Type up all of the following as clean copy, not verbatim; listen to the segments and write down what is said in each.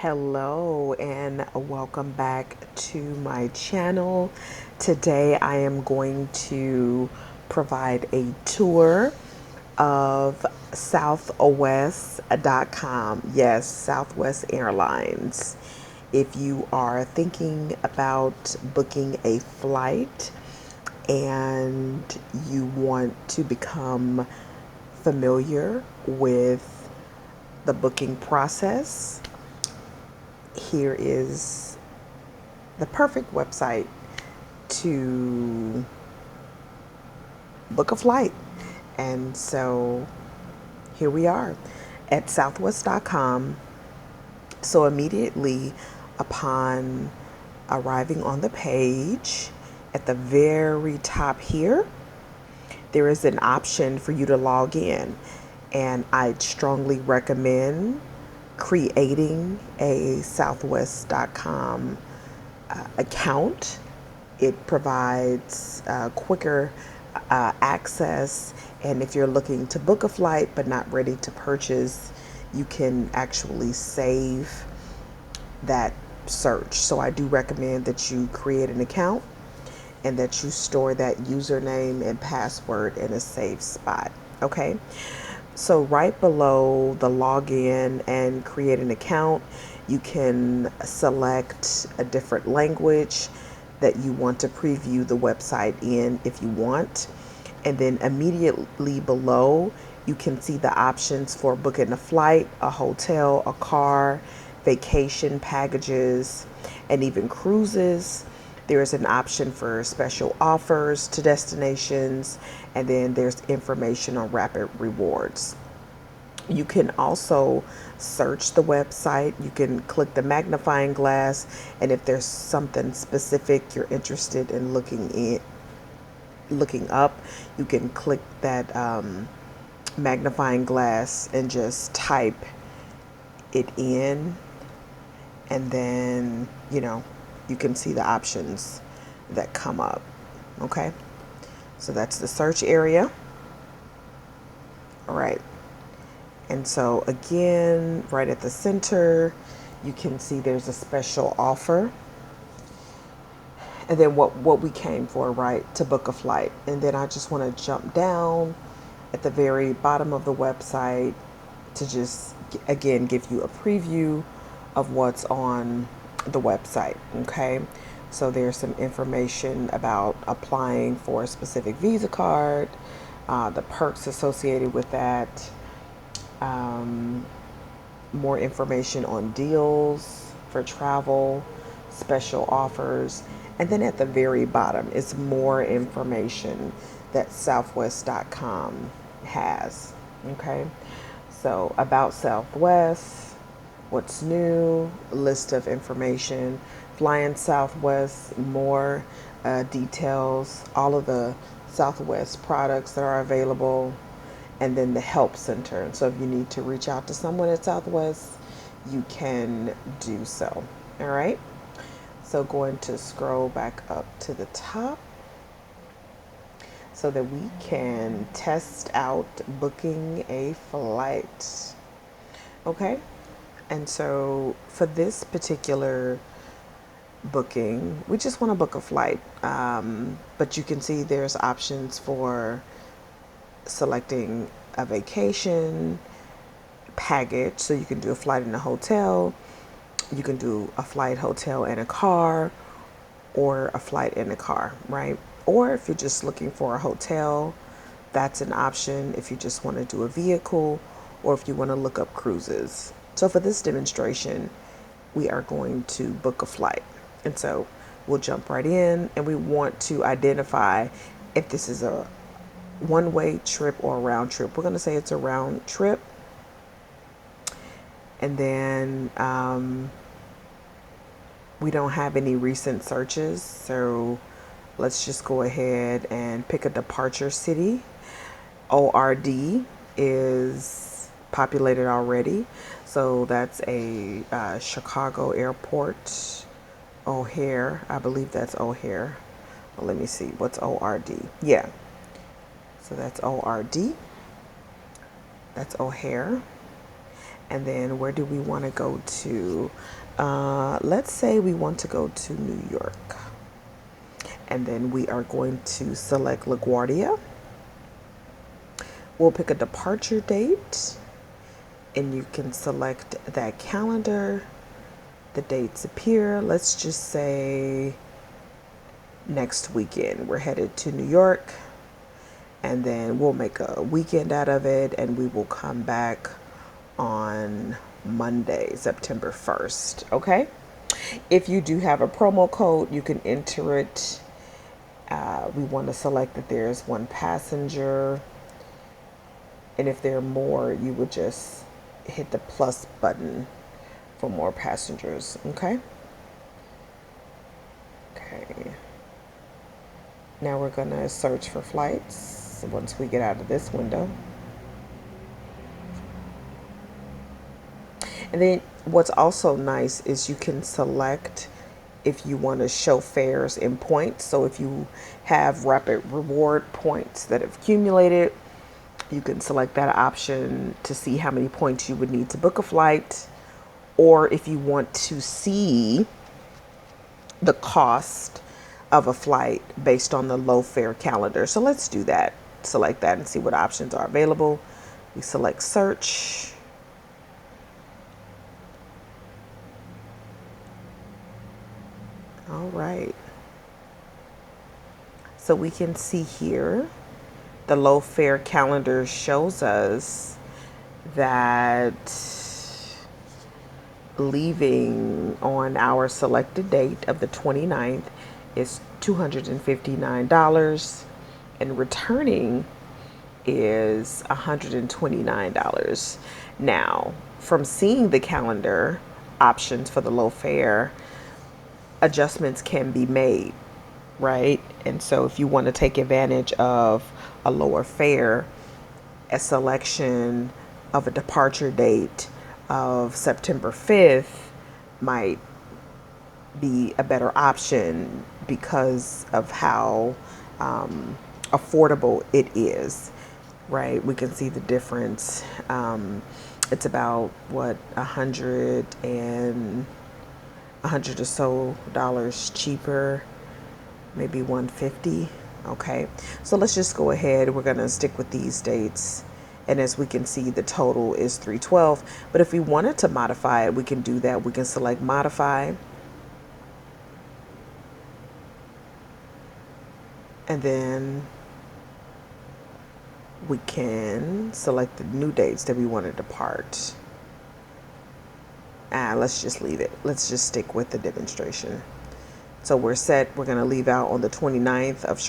Hello and welcome back to my channel. Today I am going to provide a tour of Southwest.com. Yes, Southwest Airlines. If you are thinking about booking a flight and you want to become familiar with the booking process, here is the perfect website to book a flight. And so here we are at southwest.com. So immediately upon arriving on the page, at the very top here, there is an option for you to log in. And I strongly recommend creating a southwest.com account. It provides quicker access, and if you're looking to book a flight but not ready to purchase, you can actually save that search. So I do recommend that you create an account and that you store that username and password in a safe spot. Okay. So right below the login and create an account, you can select a different language that you want to preview the website in if you want. And then immediately below, you can see the options for booking a flight, a hotel, a car, vacation packages, and even cruises. There is an option for special offers to destinations, and then there's information on rapid rewards. You can also search the website. You can click the magnifying glass, and if there's something specific you're interested in looking up, you can click that magnifying glass and just type it in, and then you can see the options that come up. Okay, so that's the search area. All right. And so again, right at the center, you can see there's a special offer. And then what we came for, right, to book a flight. And then I just want to jump down at the very bottom of the website to just, again, give you a preview of what's on the website. Okay. So there's some information about applying for a specific Visa card, the perks associated with that, more information on deals for travel, special offers, and then at the very bottom is more information that Southwest.com has. Okay, so about Southwest, what's new, a list of information, flying Southwest, more details, all of the Southwest products that are available, and then the help center. So if you need to reach out to someone at Southwest, you can do so. All right. So going to scroll back up to the top so that we can test out booking a flight. Okay. And so for this particular booking, we just want to book a flight. But you can see there's options for selecting a vacation package. So you can do a flight in a hotel, you can do a flight, hotel, and a car, or a flight in a car, right? Or if you're just looking for a hotel, that's an option if you just want to do a vehicle or if you want to look up cruises. So for this demonstration, we are going to book a flight. And so we'll jump right in, and we want to identify if this is a one-way trip or a round trip. We're going to say it's a round trip. And then we don't have any recent searches, so let's just go ahead and pick a departure city. ORD is populated already, so that's a Chicago Airport, O'Hare. I believe that's O'Hare. Well, let me see. What's ORD? Yeah, so that's ORD. That's O'Hare. And then where do we want to go to? Let's say we want to go to New York. And then we are going to select LaGuardia. We'll pick a departure date, and you can select that calendar. The dates appear. Let's just say next weekend. We're headed to New York, and then we'll make a weekend out of it, and we will come back on Monday, September 1st. Okay? If you do have a promo code, you can enter it. We want to select that there's one passenger. And if there are more, you would just hit the plus button for more passengers. Okay? Okay. Now we're going to search for flights once we get out of this window. And then what's also nice is you can select if you want to show fares in points. So if you have rapid reward points that have accumulated, you can select that option to see how many points you would need to book a flight. Or if you want to see the cost of a flight based on the low fare calendar. So let's do that. Select that and see what options are available. We select search. All right. So we can see here the low fare calendar shows us that leaving on our selected date of the 29th is $259, and returning is $129. Now, from seeing the calendar options for the low fare, adjustments can be made, right? And so if you want to take advantage of a lower fare, a selection of a departure date of September 5th might be a better option because of how affordable it is, right? We can see the difference. It's about what, $100 or so dollars cheaper, maybe 150. Okay, so let's just go ahead. We're gonna stick with these dates, and as we can see, the total is 312. But if we wanted to modify it, we can do that. We can select modify, and then we can select the new dates that we want to depart. Let's just leave it. Let's just stick with the demonstration. So we're set. We're going to leave out on the 29th of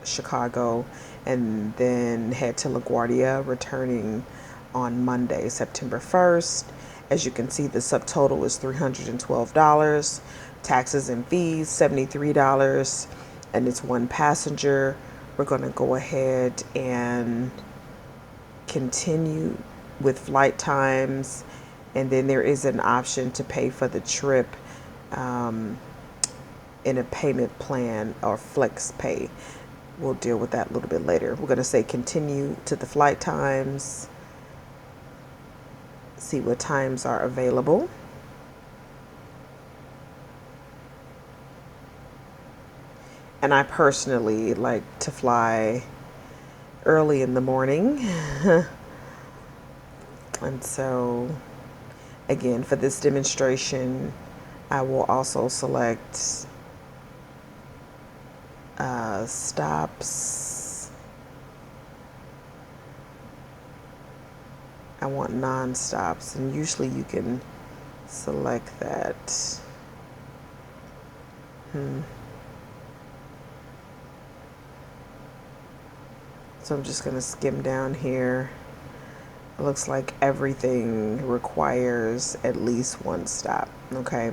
Chicago, and then head to LaGuardia, returning on Monday, September 1st. As you can see, the subtotal is $312. Taxes and fees, $73. And it's one passenger. We're going to go ahead and continue with flight times. And then there is an option to pay for the trip in a payment plan or flex pay. We'll deal with that a little bit later. We're going to say continue to the flight times, see what times are available. And I personally like to fly early in the morning. And so, again, for this demonstration, I will also select stops. I want non-stops, and usually you can select that. So I'm just going to skim down here. It looks like everything requires at least one stop. Okay.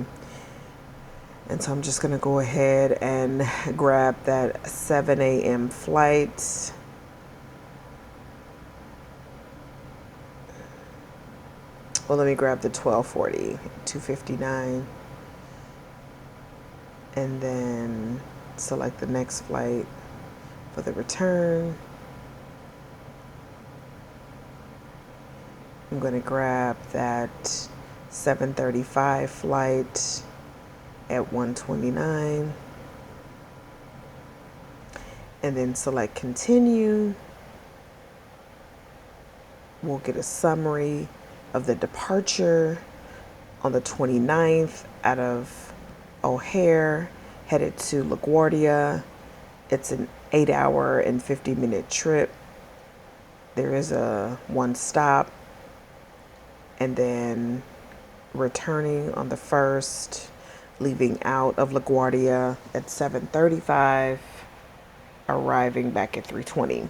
And so I'm just going to go ahead and grab that 7 a.m. flight. Well, let me grab the 1240, 259. And then select the next flight for the return. I'm going to grab that 7:35 flight at 1:29 and then select continue. We'll get a summary of the departure on the 29th out of O'Hare, headed to LaGuardia. It's an 8-hour and 50-minute trip. There is a one stop, and then returning on the 1st, leaving out of LaGuardia at 7:35, arriving back at 3:20.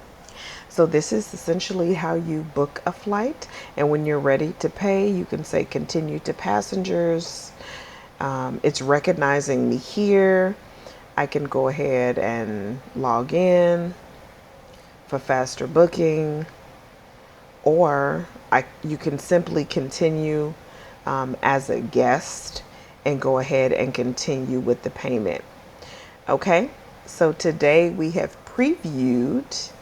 So this is essentially how you book a flight. And when you're ready to pay, you can say continue to passengers. It's recognizing me here. I can go ahead and log in for faster booking, or you can simply continue as a guest and go ahead and continue with the payment. Okay, so today we have previewed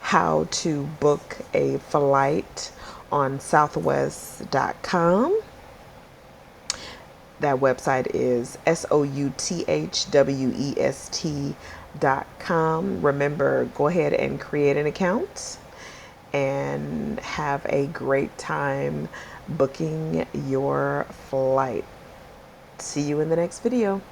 how to book a flight on southwest.com. That website is southwest.com. Remember, go ahead and create an account and have a great time booking your flight. See you in the next video.